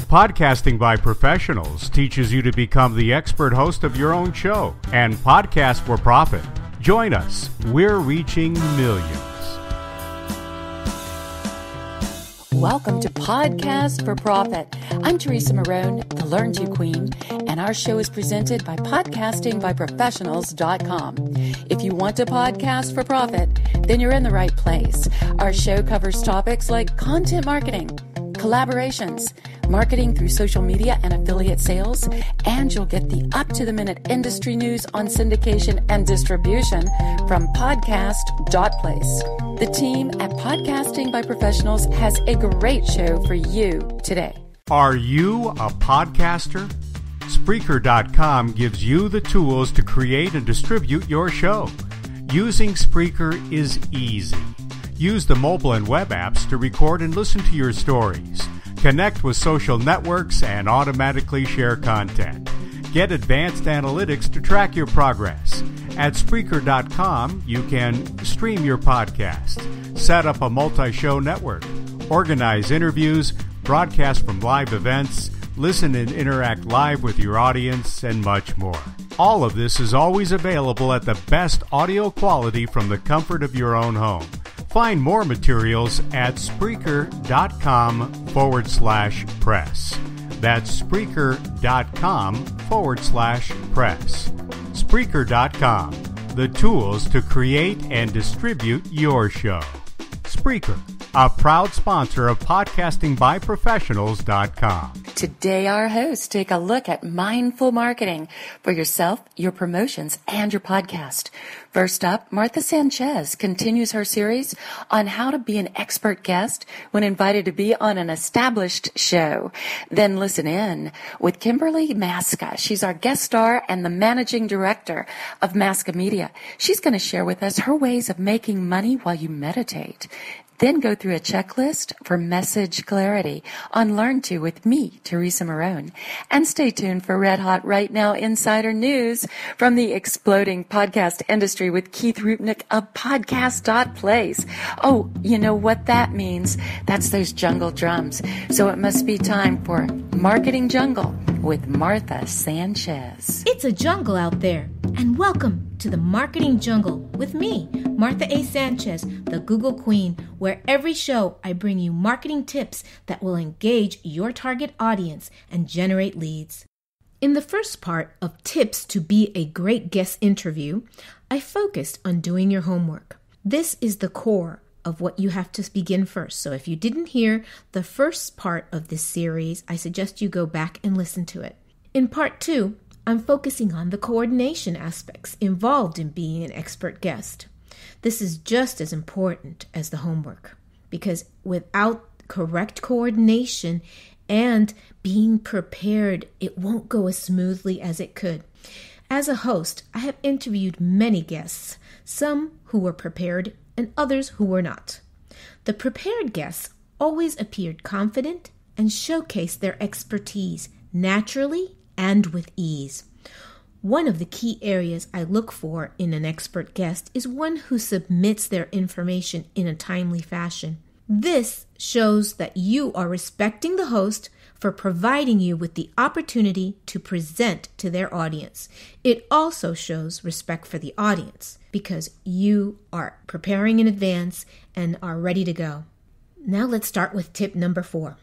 Podcasting by Professionals teaches you to become the expert host of your own show and podcast for profit. Join us. We're reaching millions. Welcome to Podcast for Profit. I'm Teresa Maron, the Learn To Queen, and our show is presented by podcastingbyprofessionals.com. If you want to podcast for profit, then you're in the right place. Our show covers topics like content marketing, collaborations, marketing through social media and affiliate sales, and you'll get the up-to-the-minute industry news on syndication and distribution from Podcast.Place. The team at Podcasting by Professionals has a great show for you today. Are you a podcaster? Spreaker.com gives you the tools to create and distribute your show. Using Spreaker is easy. Use the mobile and web apps to record and listen to your stories. Connect with social networks and automatically share content. Get advanced analytics to track your progress. At Spreaker.com, you can stream your podcast, set up a multi-show network, organize interviews, broadcast from live events, listen and interact live with your audience, and much more. All of this is always available at the best audio quality from the comfort of your own home. Find more materials at Spreaker.com/press. That's Spreaker.com/press. Spreaker.com, the tools to create and distribute your show. Spreaker, a proud sponsor of podcastingbyprofessionals.com. Today, our hosts take a look at mindful marketing for yourself, your promotions, and your podcast. First up, Martha Sanchez continues her series on how to be an expert guest when invited to be on an established show. Then listen in with Kimberly Maska. She's our guest star and the managing director of Maska Media. She's going to share with us her ways of making money while you meditate. Then go through a checklist for message clarity on Learn To with me, Teresa Maron. And stay tuned for Red Hot Right Now insider news from the exploding podcast industry with Keith Rupnik of Podcast.Place. Oh, you know what that means? That's those jungle drums. So it must be time for Marketing Jungle with Martha Sanchez. It's a jungle out there, and welcome to the Marketing Jungle with me, Martha A. Sanchez, the Google Queen, where every show I bring you marketing tips that will engage your target audience and generate leads. In the first part of Tips to Be a Great Guest Interview, I focused on doing your homework. This is the core of what you have to begin first. So if you didn't hear the first part of this series, I suggest you go back and listen to it. In part 2, I'm focusing on the coordination aspects involved in being an expert guest. This is just as important as the homework, because without correct coordination and being prepared, it won't go as smoothly as it could. As a host, I have interviewed many guests, some who were prepared and others who were not. The prepared guests always appeared confident and showcased their expertise naturally and with ease. One of the key areas I look for in an expert guest is one who submits their information in a timely fashion. This shows that you are respecting the host for providing you with the opportunity to present to their audience. It also shows respect for the audience because you are preparing in advance and are ready to go. Now let's start with tip number 4.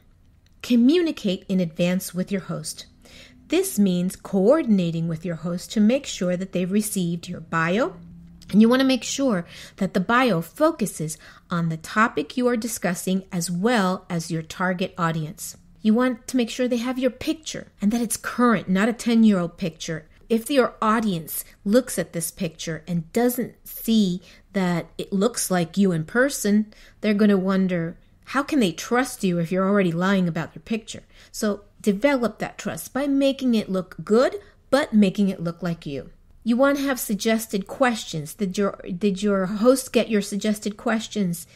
Communicate in advance with your host. This means coordinating with your host to make sure that they've received your bio, and you want to make sure that the bio focuses on the topic you are discussing as well as your target audience. You want to make sure they have your picture and that it's current, not a 10-year-old picture. If your audience looks at this picture and doesn't see that it looks like you in person, they're going to wonder, how can they trust you if you're already lying about your picture? So develop that trust by making it look good, but making it look like you. You want to have suggested questions. Did your host get your suggested questions?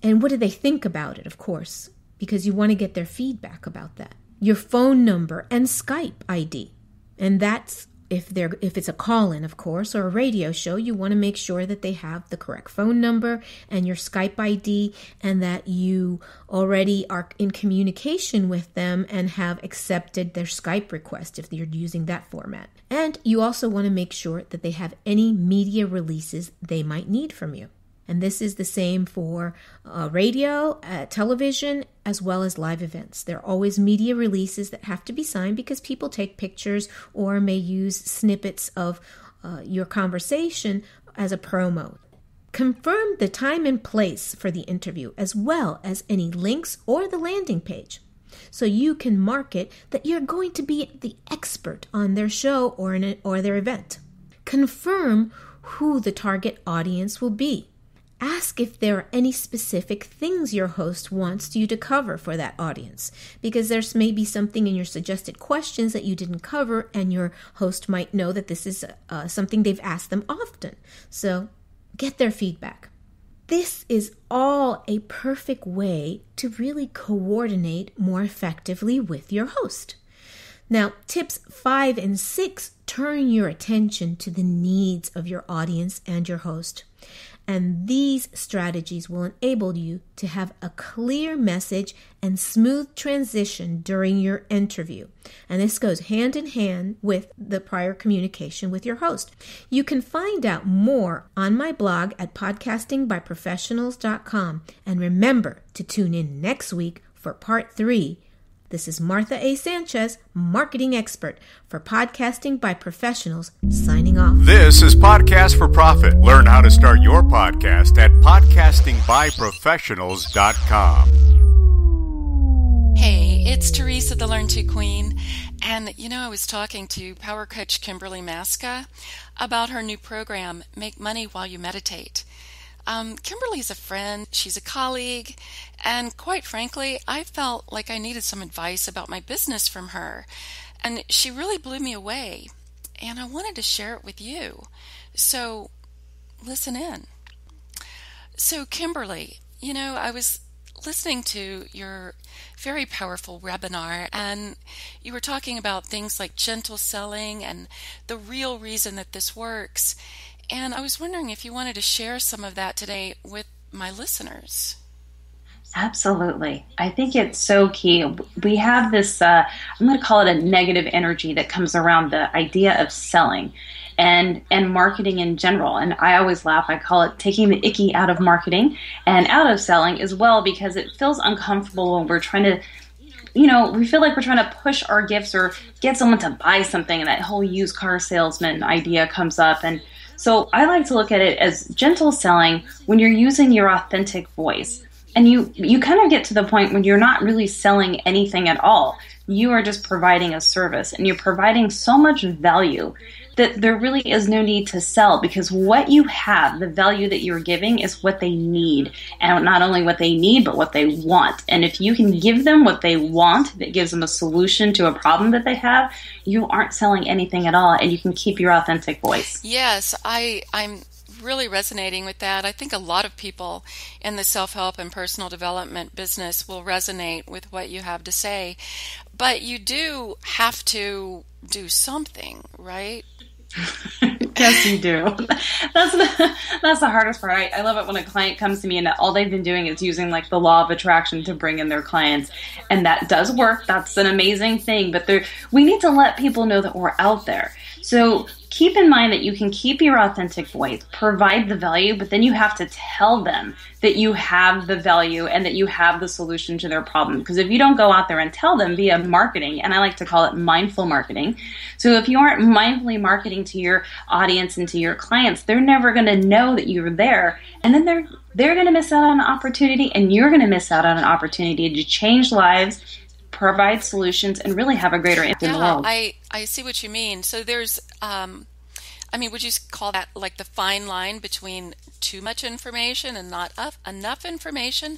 And what do they think about it, of course? Because you want to get their feedback about that. Your phone number and Skype ID. And that's if it's a call-in, of course, or a radio show, you want to make sure that they have the correct phone number and your Skype ID, and that you already are in communication with them and have accepted their Skype request if you're using that format. And you also want to make sure that they have any media releases they might need from you. And this is the same for radio, television, as well as live events. There are always media releases that have to be signed because people take pictures or may use snippets of your conversation as a promo. Confirm the time and place for the interview, as well as any links or the landing page, so you can market that you're going to be the expert on their show or their event. Confirm who the target audience will be. Ask if there are any specific things your host wants you to cover for that audience, because there's maybe something in your suggested questions that you didn't cover, and your host might know that this is something they've asked them often. So get their feedback. This is all a perfect way to really coordinate more effectively with your host. Now, tips 5 and 6 turn your attention to the needs of your audience and your host. And these strategies will enable you to have a clear message and smooth transition during your interview. And this goes hand in hand with the prior communication with your host. You can find out more on my blog at podcastingbyprofessionals.com. And remember to tune in next week for part 3. This is Martha A. Sanchez, marketing expert for Podcasting by Professionals, signing off. This is Podcast for Profit. Learn how to start your podcast at podcastingbyprofessionals.com. Hey, it's Teresa, the Learn To Queen. And, I was talking to Power Coach Kimberly Maska about her new program, Make Money While You Meditate. Kimberly's a friend, she's a colleague, and quite frankly, I felt like I needed some advice about my business from her. And she really blew me away, and I wanted to share it with you. So, listen in. So, Kimberly, I was listening to your very powerful webinar, and you were talking about things like gentle selling and the real reason that this works. And I was wondering if you wanted to share some of that today with my listeners. Absolutely. I think it's so key. We have this, I'm going to call it a negative energy that comes around the idea of selling and marketing in general. And I always laugh. I call it taking the icky out of marketing and out of selling as well, because it feels uncomfortable when we're trying to, we feel like we're trying to push our gifts or get someone to buy something, and that whole used car salesman idea comes up. And so I like to look at it as gentle selling when you're using your authentic voice. And you kind of get to the point when you're not really selling anything at all. You are just providing a service, and you're providing so much value that there really is no need to sell, because what you have, the value that you're giving, is what they need. And not only what they need, but what they want. And if you can give them what they want, that gives them a solution to a problem that they have, you aren't selling anything at all, and you can keep your authentic voice. Yes, I'm really resonating with that. I think a lot of people in the self-help and personal development business will resonate with what you have to say. But you do have to do something, right? Yes, you do. That's the hardest part. I love it when a client comes to me and all they've been doing is using like the law of attraction to bring in their clients. And that does work. That's an amazing thing. But we need to let people know that we're out there. So keep in mind that you can keep your authentic voice, provide the value, but then you have to tell them that you have the value and that you have the solution to their problem. Because if you don't go out there and tell them via marketing, and I like to call it mindful marketing, so if you aren't mindfully marketing to your audience and to your clients, they're never going to know that you're there. And then they're going to miss out on an opportunity, and you're going to miss out on an opportunity to change lives, provide solutions, and really have a greater impact in the world. I see what you mean. So there's, would you call that like the fine line between too much information and not enough information?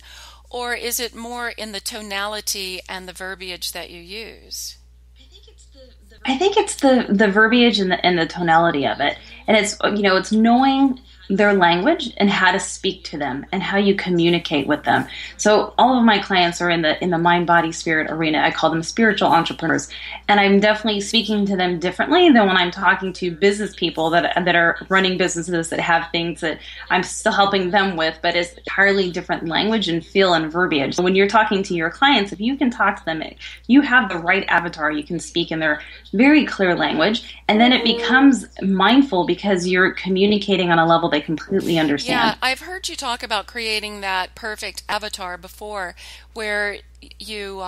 Or is it more in the tonality and the verbiage that you use? I think it's the verbiage and the tonality of it. And it's, it's knowing their language and how to speak to them and how you communicate with them. So all of my clients are in the mind, body, spirit arena. I call them spiritual entrepreneurs. And I'm definitely speaking to them differently than when I'm talking to business people that are running businesses that have things that I'm still helping them with, but it's entirely different language and feel and verbiage. So when you're talking to your clients, if you can talk to them, you have the right avatar. You can speak in their very clear language, and then it becomes mindful because you're communicating on a level they completely understand. Yeah, I've heard you talk about creating that perfect avatar before, where you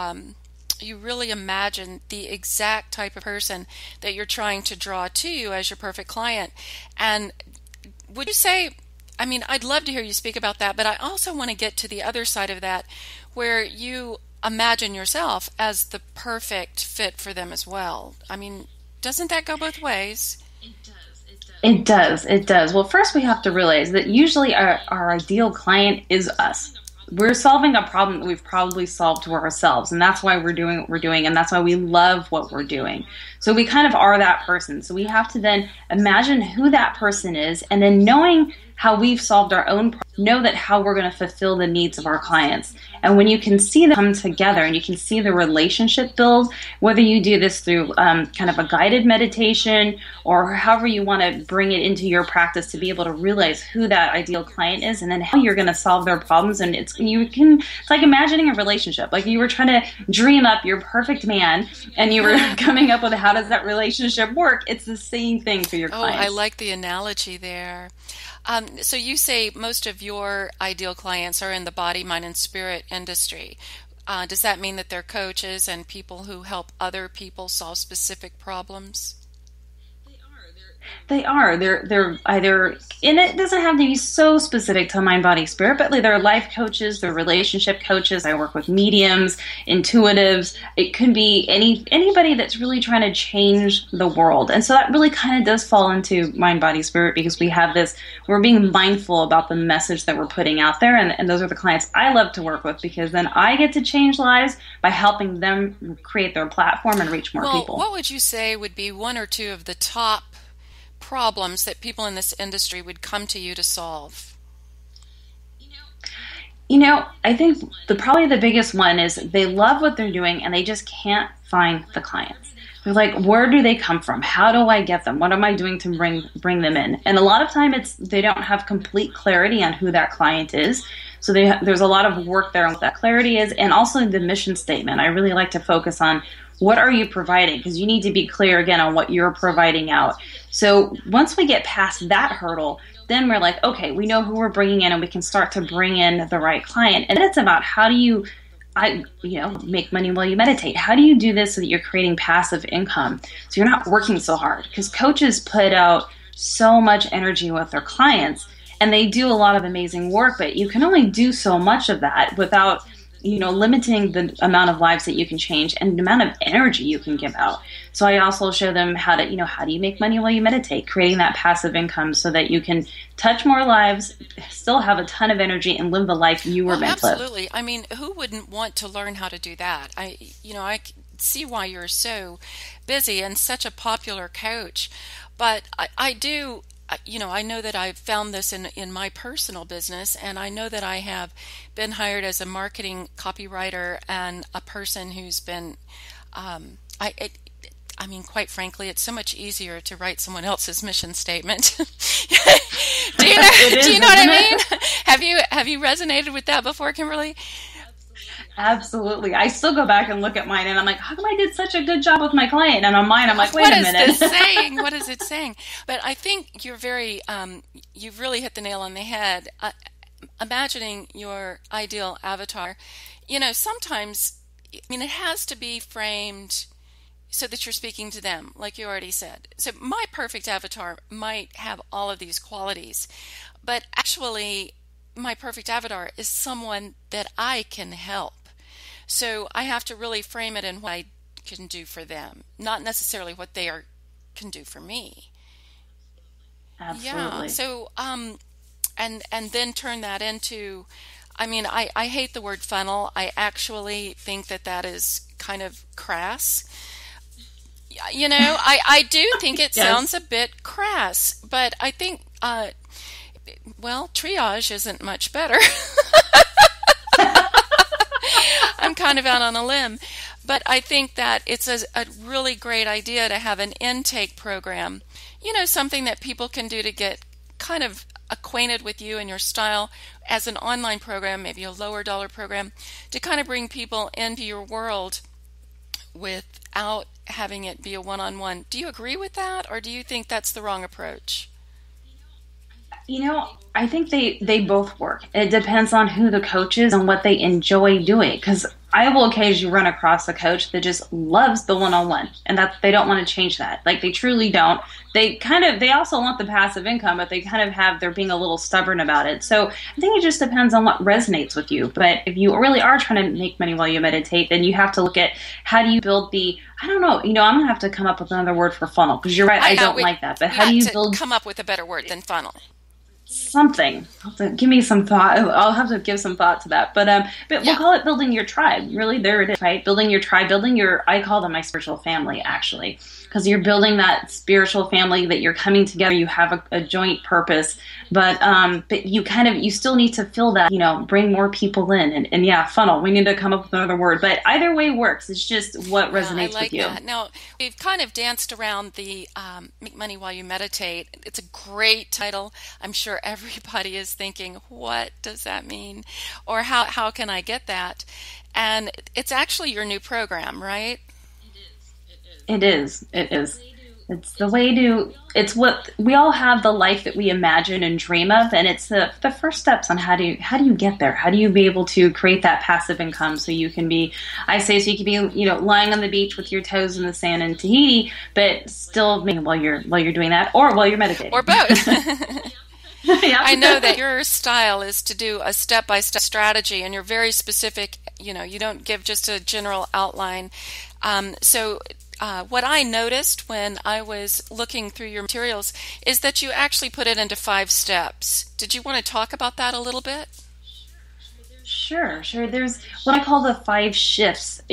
really imagine the exact type of person that you're trying to draw to you as your perfect client. And would you say, I mean, I'd love to hear you speak about that, but I also want to get to the other side of that, where you imagine yourself as the perfect fit for them as well. I mean, doesn't that go both ways? It does. Well, first we have to realize that usually our ideal client is us. We're solving a problem that we've probably solved to ourselves, and that's why we're doing what we're doing, and that's why we love what we're doing. So we kind of are that person. So we have to then imagine who that person is, and then knowing how we've solved our own problem, know that how we're going to fulfill the needs of our clients. And when you can see them come together and you can see the relationship build, whether you do this through kind of a guided meditation or however you want to bring it into your practice to be able to realize who that ideal client is and then how you're going to solve their problems. And it's like imagining a relationship. Like you were trying to dream up your perfect man and you were coming up with how does that relationship work. It's the same thing for your clients. Oh, I like the analogy there. So you say most of your ideal clients are in the body, mind, and spirit industry. Does that mean that they're coaches and people who help other people solve specific problems? They are. They're either, and it doesn't have to be so specific to mind, body, spirit, but they're life coaches, they're relationship coaches. I work with mediums, intuitives. It could be anybody that's really trying to change the world. And so that really kind of does fall into mind, body, spirit because we're being mindful about the message that we're putting out there. And those are the clients I love to work with because then I get to change lives by helping them create their platform and reach more people. What would you say would be one or two of the top problems that people in this industry would come to you to solve? I think probably the biggest one is they love what they're doing and they just can't find the clients. They're like, where do they come from? How do I get them? What am I doing to bring them in? And a lot of time they don't have complete clarity on who that client is. So there's a lot of work there on what that clarity is and also the mission statement. I really like to focus on what are you providing? Because you need to be clear again on what you're providing out. So once we get past that hurdle, then we're like, okay, we know who we're bringing in and we can start to bring in the right client. And it's about how do you make money while you meditate? How do you do this so that you're creating passive income? So you're not working so hard because coaches put out so much energy with their clients and they do a lot of amazing work, but you can only do so much of that without limiting the amount of lives that you can change and the amount of energy you can give out. So I also show them how do you make money while you meditate, creating that passive income so that you can touch more lives, still have a ton of energy and live the life you were meant to live. Absolutely. I mean, who wouldn't want to learn how to do that? I see why you're so busy and such a popular coach, but I do. I know that I've found this in my personal business, and I know that I have been hired as a marketing copywriter and a person who's been, quite frankly, it's so much easier to write someone else's mission statement. Do you know what I mean? Have you resonated with that before, Kimberly? Absolutely. I still go back and look at mine and I'm like, how come I did such a good job with my client? And on mine, I'm like, wait a minute. What is this saying? What is it saying? But I think you're you've really hit the nail on the head. Imagining your ideal avatar, sometimes, it has to be framed so that you're speaking to them, like you already said. So my perfect avatar might have all of these qualities, but actually my perfect avatar is someone that I can help. So I have to really frame it in what I can do for them, not necessarily what they can do for me. Absolutely. Yeah. So, and then turn that into, I hate the word funnel. I actually think that is kind of crass. I do think it Yes. sounds a bit crass, but I think well, triage isn't much better. I'm kind of out on a limb. But I think that it's a really great idea to have an intake program, something that people can do to get kind of acquainted with you and your style as an online program, maybe a lower dollar program, to kind of bring people into your world without having it be a one-on-one. Do you agree with that, or do you think that's the wrong approach? I think they both work. It depends on who the coach is and what they enjoy doing. Because I will occasionally run across a coach that just loves the one-on-one, and that they don't want to change that. Like, they truly don't. They also want the passive income, but they're being a little stubborn about it. So I think it just depends on what resonates with you. But if you really are trying to make money while you meditate, then you have to look at how do you build I don't know, I'm going to have to come up with another word for funnel, because you're right, I don't like that. But how do you come up with a better word than funnel? Something. Give me some thought. I'll have to give some thought to that. But we'll call it building your tribe. Really, there it is, right? Building your tribe, I call them my spiritual family, actually, because you're building that spiritual family that you're coming together. You have a joint purpose, but you still need to fill that, bring more people in, and funnel. We need to come up with another word, but either way works. It's just what resonates with you. That. Now, we've kind of danced around the Make Money While You Meditate. It's a great title. I'm sure everybody is thinking, what does that mean? Or how can I get that? And it's actually your new program, right? It is. It's the way it's what we all have, the life that we imagine and dream of. And it's the first steps on how do you get there? How do you be able to create that passive income so you can be, lying on the beach with your toes in the sand in Tahiti, but still while you're doing that, or while you're meditating. Or both. Yeah. I know that your style is to do a step-by-step strategy, and you're very specific. You don't give just a general outline. So what I noticed when I was looking through your materials is that you actually put it into 5 steps. Did you want to talk about that a little bit? Sure. There's what I call the 5 shifts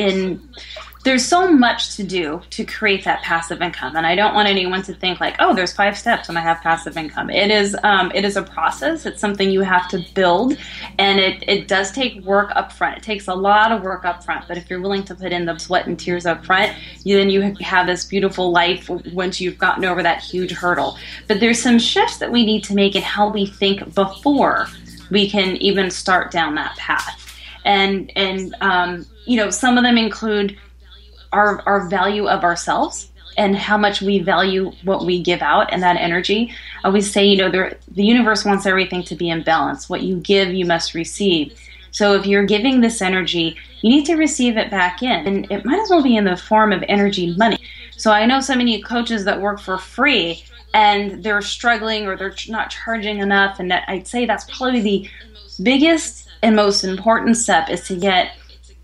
there's so much to do to create that passive income. And I don't want anyone to think like, oh, there's 5 steps and I have passive income. It is a process. It's something you have to build, and it does take work up front. It takes a lot of work up front, but if you're willing to put in the sweat and tears up front, then you have this beautiful life once you've gotten over that huge hurdle. But there's some shifts that we need to make in how we think before we can even start down that path. And some of them include our value of ourselves and how much we value what we give out and that energy. I always say, the universe wants everything to be in balance. What you give, you must receive. So if you're giving this energy, you need to receive it back in. And it might as well be in the form of energy money. So I know so many coaches that work for free and they're struggling or they're not charging enough. And I'd say that's probably the biggest and most important step, is to get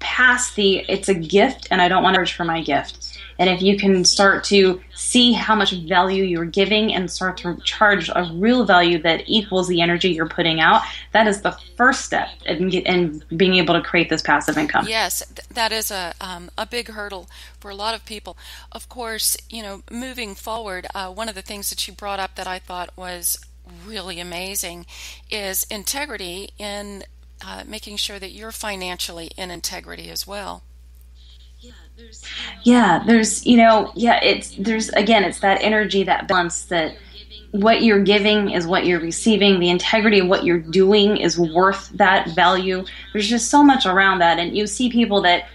past it's a gift and I don't want to charge for my gift. And if you can start to see how much value you're giving and start to charge a real value that equals the energy you're putting out, that is the first step in being able to create this passive income. Yes, that is a big hurdle for a lot of people. Of course, moving forward, one of the things that you brought up that I thought was really amazing is integrity in making sure that you're financially in integrity as well. It's that energy, that balance, that what you're giving is what you're receiving. The integrity of what you're doing is worth that value. There's just so much around that. And you see people that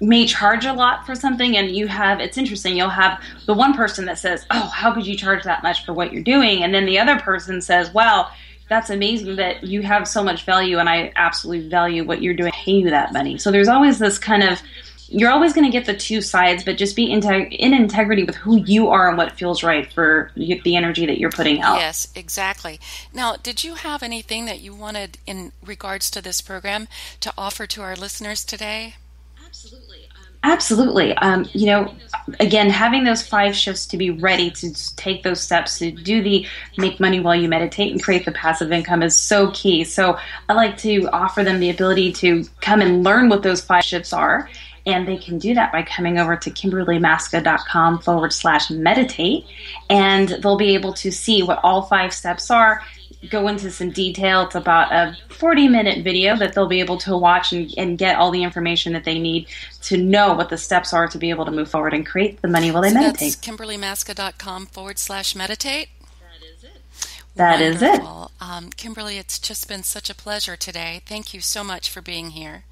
may charge a lot for something, and it's interesting, you'll have the one person that says, oh, how could you charge that much for what you're doing? And then the other person says, wow, that's amazing that you have so much value, and I absolutely value what you're doing. I pay you that money. So there's always this kind of, you're always going to get the two sides, but just be in integrity with who you are and what feels right for the energy that you're putting out. Yes, exactly. Now, did you have anything that you wanted in regards to this program to offer to our listeners today? Absolutely. Again, having those 5 shifts to be ready to take those steps to do the Make Money While You Meditate and create the passive income is so key. So I like to offer them the ability to come and learn what those 5 shifts are. And they can do that by coming over to KimberlyMaska.com/meditate. And they'll be able to see what all 5 steps are, go into some detail. It's about a 40-minute video that they'll be able to watch and get all the information that they need to know what the steps are to be able to move forward and create the money while they meditate. That's KimberlyMaska.com/meditate. That is it. Kimberly, it's just been such a pleasure today. Thank you so much for being here.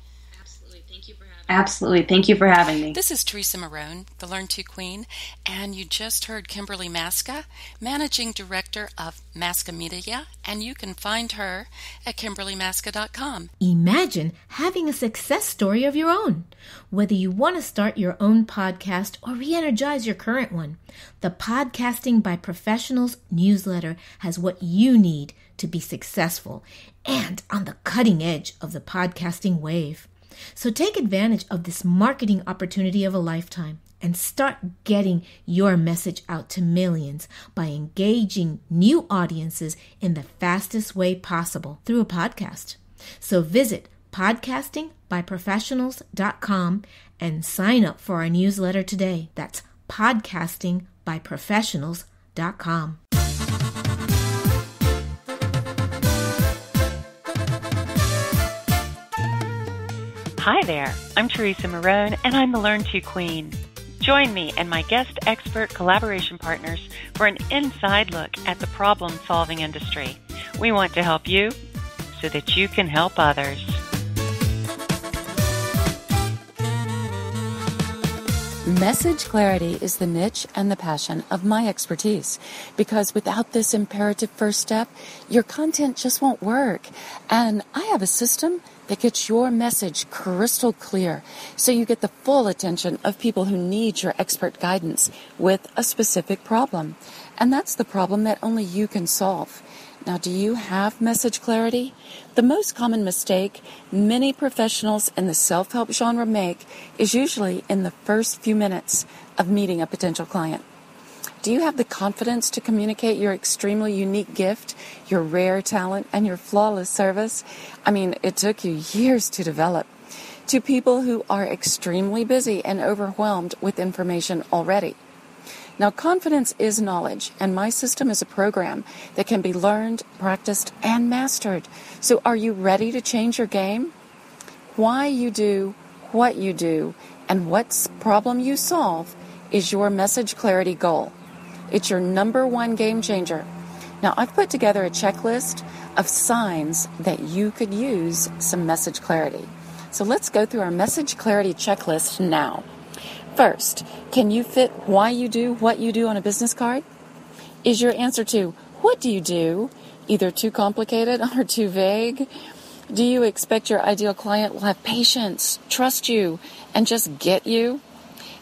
Absolutely. Thank you for having me. This is Teresa Maron, the Learn To Queen, and you just heard Kimberly Maska, Managing Director of Maska Media, and you can find her at KimberlyMaska.com. Imagine having a success story of your own. Whether you want to start your own podcast or re-energize your current one, the Podcasting by Professionals newsletter has what you need to be successful and on the cutting edge of the podcasting wave. So take advantage of this marketing opportunity of a lifetime and start getting your message out to millions by engaging new audiences in the fastest way possible through a podcast. So visit podcastingbyprofessionals.com and sign up for our newsletter today. That's podcastingbyprofessionals.com. Hi there, I'm Teresa Maron, and I'm the Learn To Queen. Join me and my guest expert collaboration partners for an inside look at the problem-solving industry. We want to help you so that you can help others. Message clarity is the niche and the passion of my expertise, because without this imperative first step, your content just won't work. And I have a system that gets your message crystal clear so you get the full attention of people who need your expert guidance with a specific problem. And that's the problem that only you can solve. Now, do you have message clarity? The most common mistake many professionals in the self-help genre make is usually in the first few minutes of meeting a potential client. Do you have the confidence to communicate your extremely unique gift, your rare talent, and your flawless service? I mean, it took you years to develop. To people who are extremely busy and overwhelmed with information already. Now, confidence is knowledge, and my system is a program that can be learned, practiced, and mastered. So are you ready to change your game? Why you do what you do and what problem you solve is your message clarity goal. It's your number one game changer. Now, I've put together a checklist of signs that you could use some message clarity. So let's go through our message clarity checklist now. First, can you fit why you do what you do on a business card? Is your answer to what do you do either too complicated or too vague? Do you expect your ideal client will have patience, trust you, and just get you?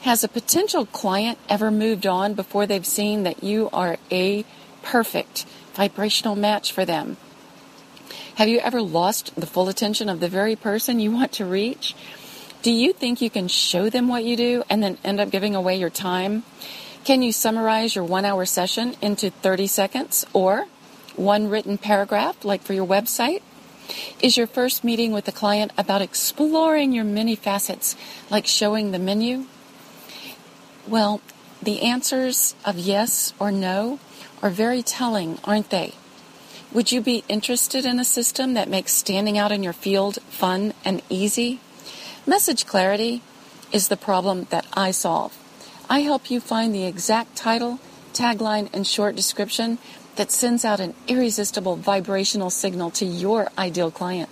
Has a potential client ever moved on before they've seen that you are a perfect vibrational match for them? Have you ever lost the full attention of the very person you want to reach? Do you think you can show them what you do and then end up giving away your time? Can you summarize your 1-hour session into 30 seconds or one written paragraph like for your website? Is your first meeting with the client about exploring your many facets like showing the menu? Well, the answers of yes or no are very telling, aren't they? Would you be interested in a system that makes standing out in your field fun and easy? Message clarity is the problem that I solve. I help you find the exact title, tagline, and short description that sends out an irresistible vibrational signal to your ideal client.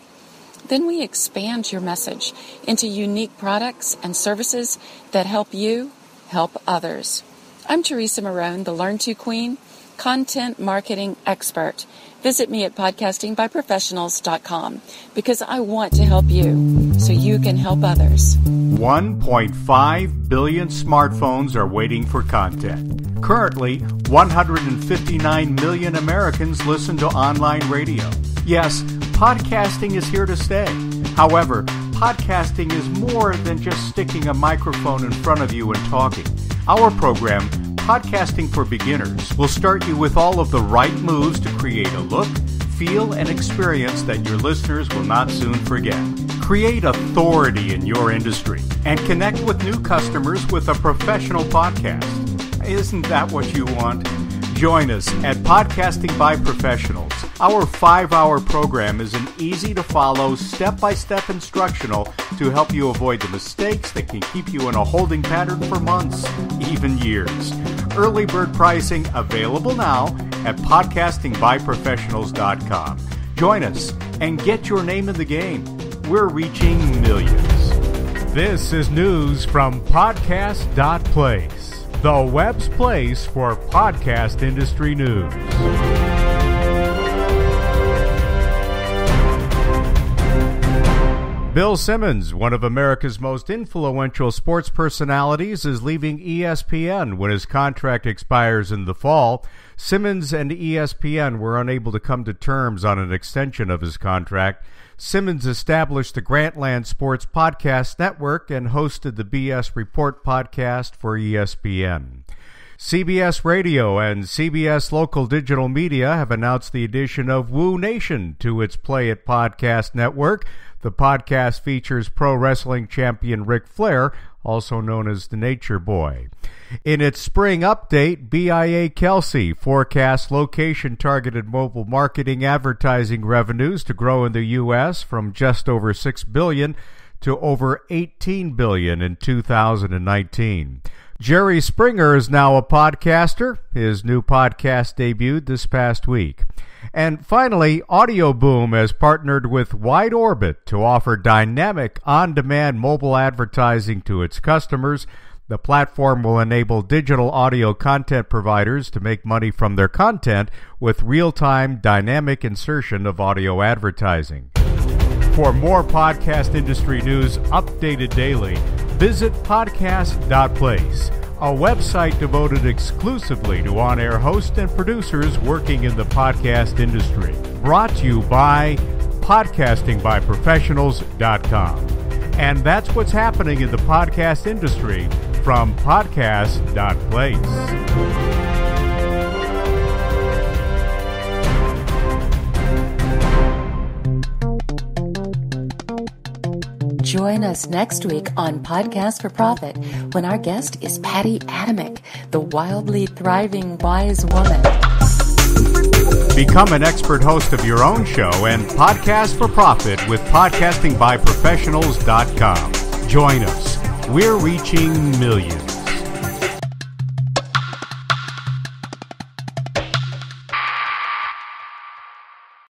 Then we expand your message into unique products and services that help you help others. I'm Teresa Maron, the Learn To Queen, content marketing expert. Visit me at podcastingbyprofessionals.com because I want to help you so you can help others. 1.5 billion smartphones are waiting for content. Currently, 159 million Americans listen to online radio. Yes, podcasting is here to stay. However, podcasting is more than just sticking a microphone in front of you and talking. Our program, Podcasting for Beginners, will start you with all of the right moves to create a look, feel, and experience that your listeners will not soon forget. Create authority in your industry and connect with new customers with a professional podcast. Isn't that what you want? Join us at Podcasting by Professionals Our 5-hour program is an easy-to-follow, step-by-step instructional to help you avoid the mistakes that can keep you in a holding pattern for months, even years. Early bird pricing available now at podcastingbyprofessionals.com. Join us and get your name in the game. We're reaching millions. This is news from Podcast.Place, the web's place for podcast industry news. Bill Simmons, one of America's most influential sports personalities, is leaving ESPN when his contract expires in the fall. Simmons and ESPN were unable to come to terms on an extension of his contract. Simmons established the Grantland Sports Podcast Network and hosted the BS Report podcast for ESPN. CBS Radio and CBS Local Digital Media have announced the addition of Woo Nation to its Play It podcast network. The podcast features pro wrestling champion Ric Flair, also known as the Nature Boy. In its spring update, BIA Kelsey forecasts location-targeted mobile marketing advertising revenues to grow in the U.S. from just over $6 billion to over $18 billion in 2019. Jerry Springer is now a podcaster. His new podcast debuted this past week. And finally, Audio Boom has partnered with Wide Orbit to offer dynamic, on-demand mobile advertising to its customers. The platform will enable digital audio content providers to make money from their content with real-time dynamic insertion of audio advertising. For more podcast industry news updated daily, visit Podcast.Place, a website devoted exclusively to on-air hosts and producers working in the podcast industry. Brought to you by podcastingbyprofessionals.com. And that's what's happening in the podcast industry from Podcast.Place. Join us next week on Podcast for Profit when our guest is Patty Adamick, the wildly thriving wise woman. Become an expert host of your own show and podcast for profit with podcastingbyprofessionals.com. Join us. We're reaching millions.